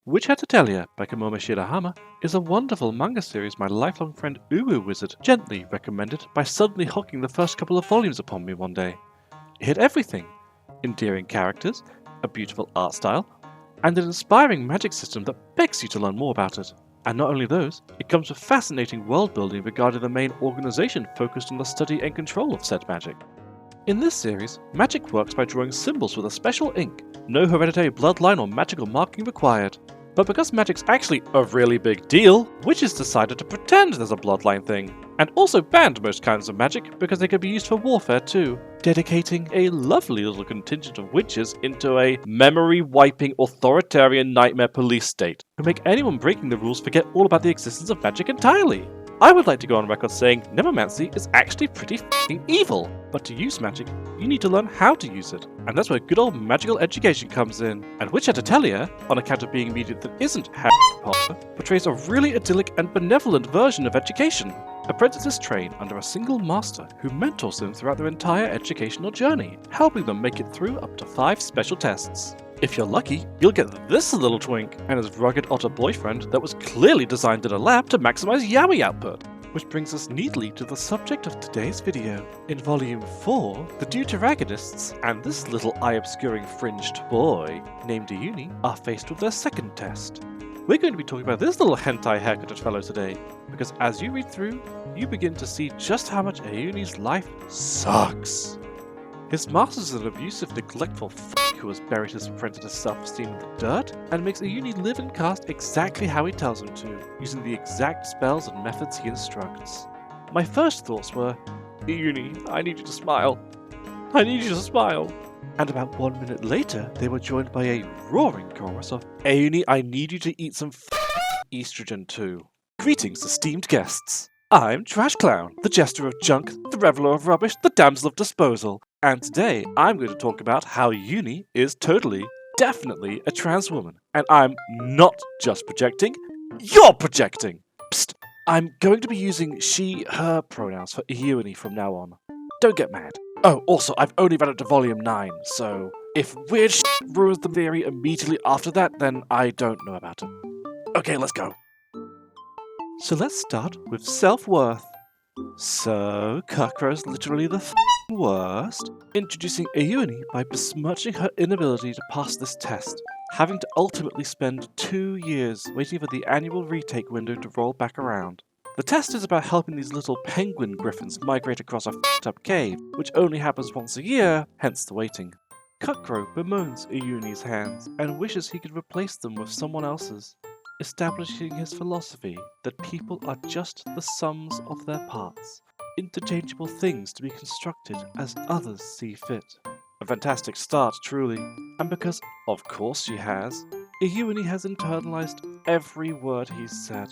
Witch Atelier by Kamome Shirahama is a wonderful manga series my lifelong friend Uwu Wizard gently recommended by suddenly hocking the first couple of volumes upon me one day. It had everything: endearing characters, a beautiful art style, and an inspiring magic system that begs you to learn more about it. And not only those, it comes with fascinating world building regarding the main organization focused on the study and control of said magic. In this series, magic works by drawing symbols with a special ink, no hereditary bloodline or magical marking required. But because magic's actually a really big deal, witches decided to pretend there's a bloodline thing, and also banned most kinds of magic because they could be used for warfare too, dedicating a lovely little contingent of witches into a memory-wiping authoritarian nightmare police state, who make anyone breaking the rules forget all about the existence of magic entirely. I would like to go on record saying Nemomancy is actually pretty f***ing evil, but to use magic, you need to learn how to use it, and that's where good old magical education comes in. And Witch Atelier, on account of being media that isn't Harry Potter, portrays a really idyllic and benevolent version of education. Apprentices train under a single master who mentors them throughout their entire educational journey, helping them make it through up to 5 special tests. If you're lucky, you'll get this little twink and his rugged otter boyfriend that was clearly designed in a lab to maximize yaoi output. Which brings us neatly to the subject of today's video. In Volume 4, the deuteragonists and this little eye-obscuring fringed boy named Euini are faced with their second test. We're going to be talking about this little hentai haircutted fellow today, because as you read through, you begin to see just how much Euini's life sucks. His master's an abusive, neglectful who has buried his apprentice's self-esteem in the dirt, and makes Euini live and cast exactly how he tells him to, using the exact spells and methods he instructs. My first thoughts were, Euini, I need you to smile. I need you to smile. And about 1 minute later, they were joined by a roaring chorus of, Euini, I need you to eat some estrogen too. Greetings, esteemed guests. I'm Trash Clown, the jester of junk, the reveler of rubbish, the damsel of disposal. And today, I'm going to talk about how Euini is totally, definitely a trans woman. And I'm not just projecting, you're projecting! Psst! I'm going to be using she, her pronouns for Euini from now on. Don't get mad. Oh, also, I've only read up to Volume 9, so if weird shit ruins the theory immediately after that, then I don't know about it. Okay, let's go. So let's start with self-worth. So, Kakuro's literally the worst, introducing Euini by besmirching her inability to pass this test, having to ultimately spend 2 years waiting for the annual retake window to roll back around. The test is about helping these little penguin griffins migrate across a f***ed-up cave, which only happens once a year, hence the waiting. Kakuro bemoans Euini's hands and wishes he could replace them with someone else's, establishing his philosophy that people are just the sums of their parts, interchangeable things to be constructed as others see fit. A fantastic start, truly, and because, of course she has, Euini has internalized every word he's said,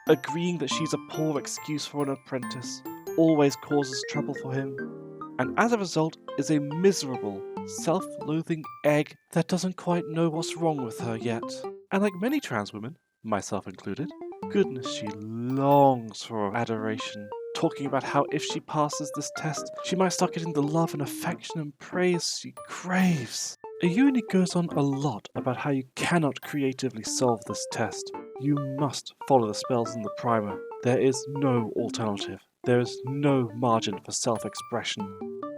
agreeing that she's a poor excuse for an apprentice, always causes trouble for him, and as a result is a miserable, self-loathing egg that doesn't quite know what's wrong with her yet. And like many trans women, myself included, goodness, she longs for adoration, talking about how if she passes this test, she might start getting the love and affection and praise she craves. Euini goes on a lot about how you cannot creatively solve this test. You must follow the spells in the primer. There is no alternative. There is no margin for self-expression.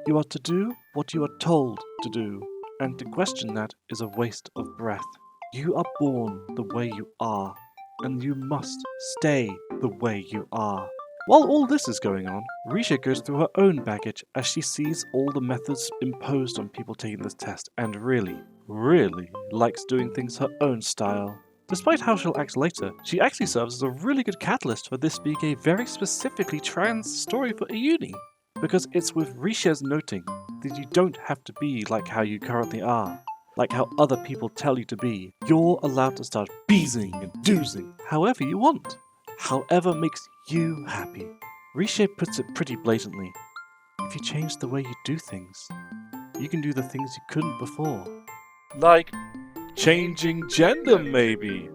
You are to do what you are told to do, and to question that is a waste of breath. You are born the way you are, and you must stay the way you are. While all this is going on, Risha goes through her own baggage as she sees all the methods imposed on people taking this test and really, really likes doing things her own style. Despite how she'll act later, she actually serves as a really good catalyst for this being a very specifically trans story for Euini, because it's with Risha's noting that you don't have to be like how you currently are. Like how other people tell you to be, you're allowed to start beezing and doozing however you want, however makes you happy. Risha puts it pretty blatantly. If you change the way you do things, you can do the things you couldn't before. Like changing gender, maybe.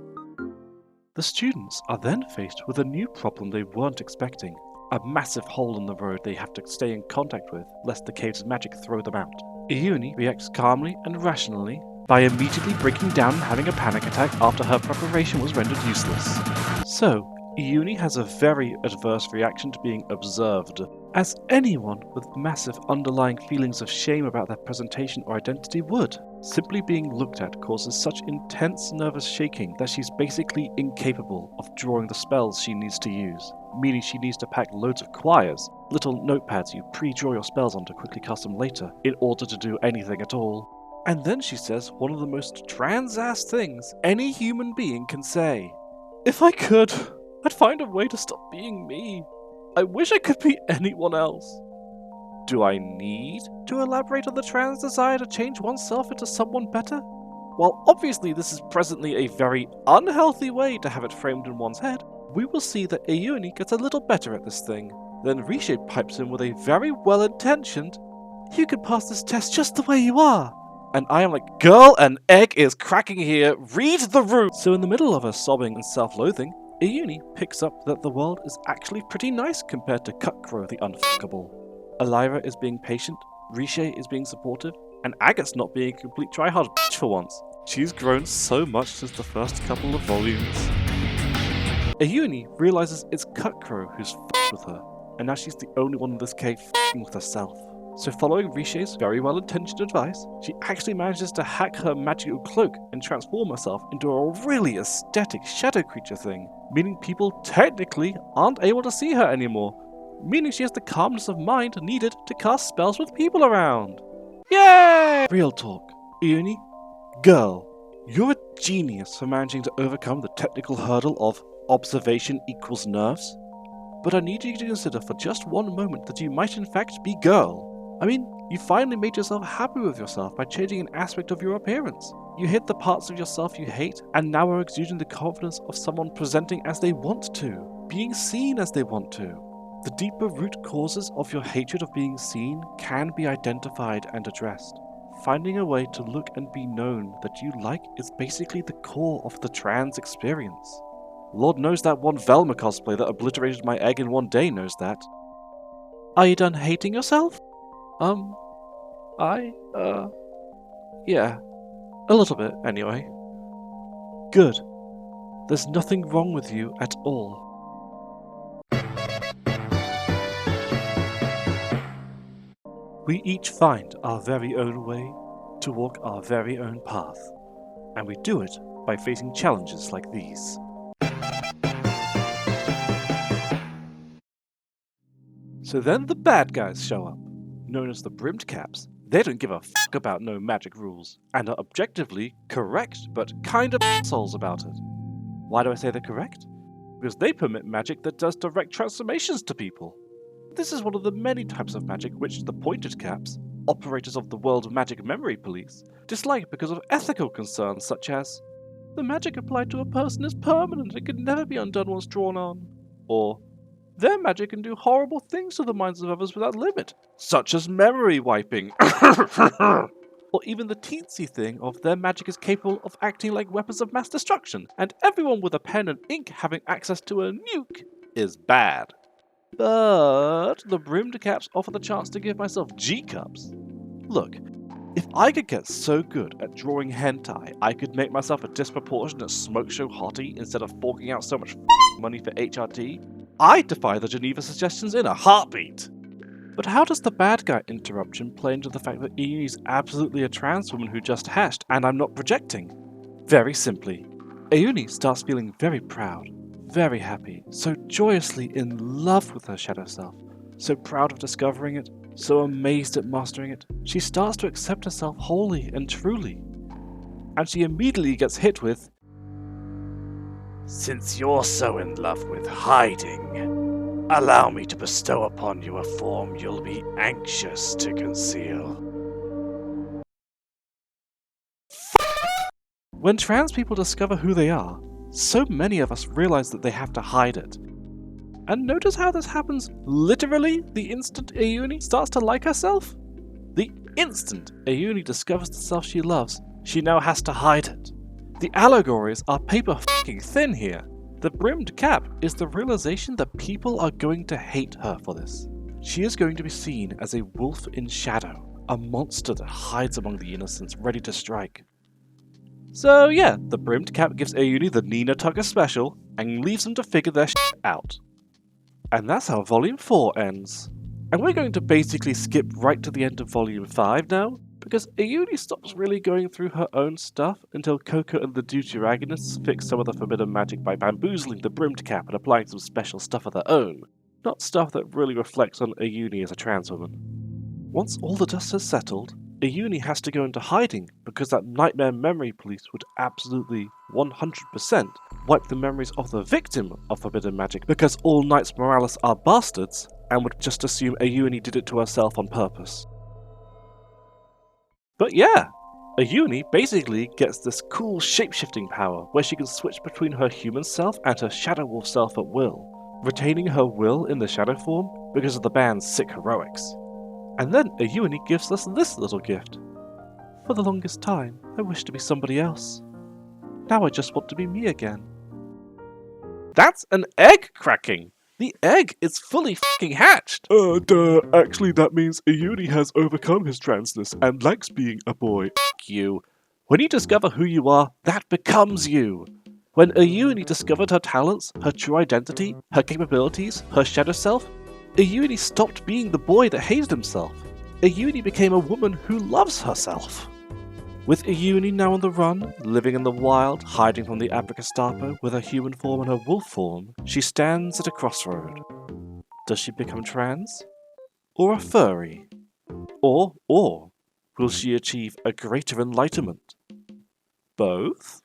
The students are then faced with a new problem they weren't expecting. A massive hole in the road they have to stay in contact with, lest the cave's magic throw them out. Euini reacts calmly and rationally, by immediately breaking down and having a panic attack after her preparation was rendered useless. So, Euini has a very adverse reaction to being observed, as anyone with massive underlying feelings of shame about their presentation or identity would. Simply being looked at causes such intense nervous shaking that she's basically incapable of drawing the spells she needs to use, meaning she needs to pack loads of quires, little notepads you pre-draw your spells on to quickly cast them later, in order to do anything at all. And then she says one of the most trans-ass things any human being can say. If I could, I'd find a way to stop being me. I wish I could be anyone else. Do I need to elaborate on the trans desire to change oneself into someone better? While obviously this is presently a very unhealthy way to have it framed in one's head, we will see that Euini gets a little better at this thing. Then Riche pipes in with a very well-intentioned, "You can pass this test just the way you are." And I am like, girl, an egg is cracking here, read the room! So in the middle of her sobbing and self-loathing, Euini picks up that the world is actually pretty nice compared to Cutcrow the Unfuckable. Elira is being patient, Riche is being supportive, and Agate's not being a complete tryhard bitch for once. She's grown so much since the first couple of volumes. Euini realizes it's Cutcrow who's f***ed with her, and now she's the only one in this cave f***ing with herself. So following Riche's very well-intentioned advice, she actually manages to hack her magical cloak and transform herself into a really aesthetic shadow creature thing, meaning people technically aren't able to see her anymore, meaning she has the calmness of mind needed to cast spells with people around. Yay! Real talk. Euini, girl, you're a genius for managing to overcome the technical hurdle of observation equals nerves, but I need you to consider for just one moment that you might in fact be girl. I mean, you finally made yourself happy with yourself by changing an aspect of your appearance. You hid the parts of yourself you hate, and now are exuding the confidence of someone presenting as they want to, being seen as they want to. The deeper root causes of your hatred of being seen can be identified and addressed. Finding a way to look and be known that you like is basically the core of the trans experience. Lord knows that one Velma cosplay that obliterated my egg in one day knows that. Are you done hating yourself? Yeah. A little bit, anyway. Good. There's nothing wrong with you at all. We each find our very own way to walk our very own path, and we do it by facing challenges like these. So then the bad guys show up, known as the Brimmed Caps. They don't give a fuck about no magic rules, and are objectively correct, but kind of assholes about it. Why do I say they're correct? Because they permit magic that does direct transformations to people. This is one of the many types of magic which the Pointed Caps, operators of the World Magic Memory Police, dislike because of ethical concerns such as, the magic applied to a person is permanent and can never be undone once drawn on, or, their magic can do horrible things to the minds of others without limit, such as memory wiping. Or even the teensy thing of their magic is capable of acting like weapons of mass destruction, and everyone with a pen and ink having access to a nuke is bad. But the Brimmed Caps offer the chance to give myself G-cups. Look, if I could get so good at drawing hentai, I could make myself a disproportionate smoke show hottie instead of forking out so much money for HRT, I'd defy the Geneva suggestions in a heartbeat. But how does the bad guy interruption play into the fact that Euini's absolutely a trans woman who just hashed, and I'm not projecting? Very simply, Euini starts feeling very proud, very happy, so joyously in love with her shadow self, so proud of discovering it, so amazed at mastering it, she starts to accept herself wholly and truly. And she immediately gets hit with, "Since you're so in love with hiding, allow me to bestow upon you a form you'll be anxious to conceal." When trans people discover who they are, so many of us realize that they have to hide it. And notice how this happens literally the instant Euini starts to like herself? The instant Euini discovers the self she loves, she now has to hide it. The allegories are paper f***ing thin here. The Brimmed Cap is the realization that people are going to hate her for this. She is going to be seen as a wolf in shadow, a monster that hides among the innocents ready to strike. So yeah, the brimmed cap gives Euini the Nina Tucker special and leaves them to figure their shit out. And that's how Volume 4 ends. And we're going to basically skip right to the end of Volume 5 now, because Euini stops really going through her own stuff until Coco and the Deuteragonists fix some of the forbidden magic by bamboozling the brimmed cap and applying some special stuff of their own, not stuff that really reflects on Euini as a trans woman. Once all the dust has settled, Euini has to go into hiding because that nightmare memory police would absolutely 100% wipe the memories of the victim of forbidden magic because all Knights Morales are bastards and would just assume Euini did it to herself on purpose. But yeah, Euini basically gets this cool shape-shifting power where she can switch between her human self and her Shadow Wolf self at will, retaining her will in the shadow form because of the band's sick heroics. And then Euini gives us this little gift. For the longest time, I wished to be somebody else. Now I just want to be me again. That's an egg cracking! The egg is fully f***ing hatched! Actually that means Euini has overcome his transness and likes being a boy. F*** you. When you discover who you are, that becomes you. When Euini discovered her talents, her true identity, her capabilities, her shadow self, Euini stopped being the boy that hated himself. Euini became a woman who loves herself. With Euini now on the run, living in the wild, hiding from the Abracadabra with her human form and her wolf form, she stands at a crossroad. Does she become trans? Or a furry? Or will she achieve a greater enlightenment? Both?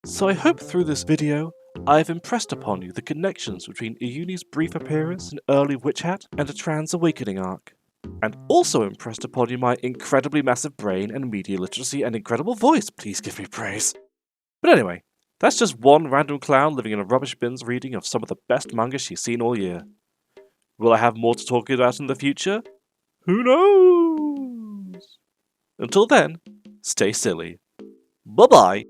So I hope through this video, I have impressed upon you the connections between Euini's brief appearance in early Witch Hat and a trans awakening arc, and also impressed upon you my incredibly massive brain and media literacy and incredible voice, please give me praise. But anyway, that's just one random clown living in a rubbish bin's reading of some of the best manga she's seen all year. Will I have more to talk about in the future? Who knows? Until then, stay silly. Bye-bye!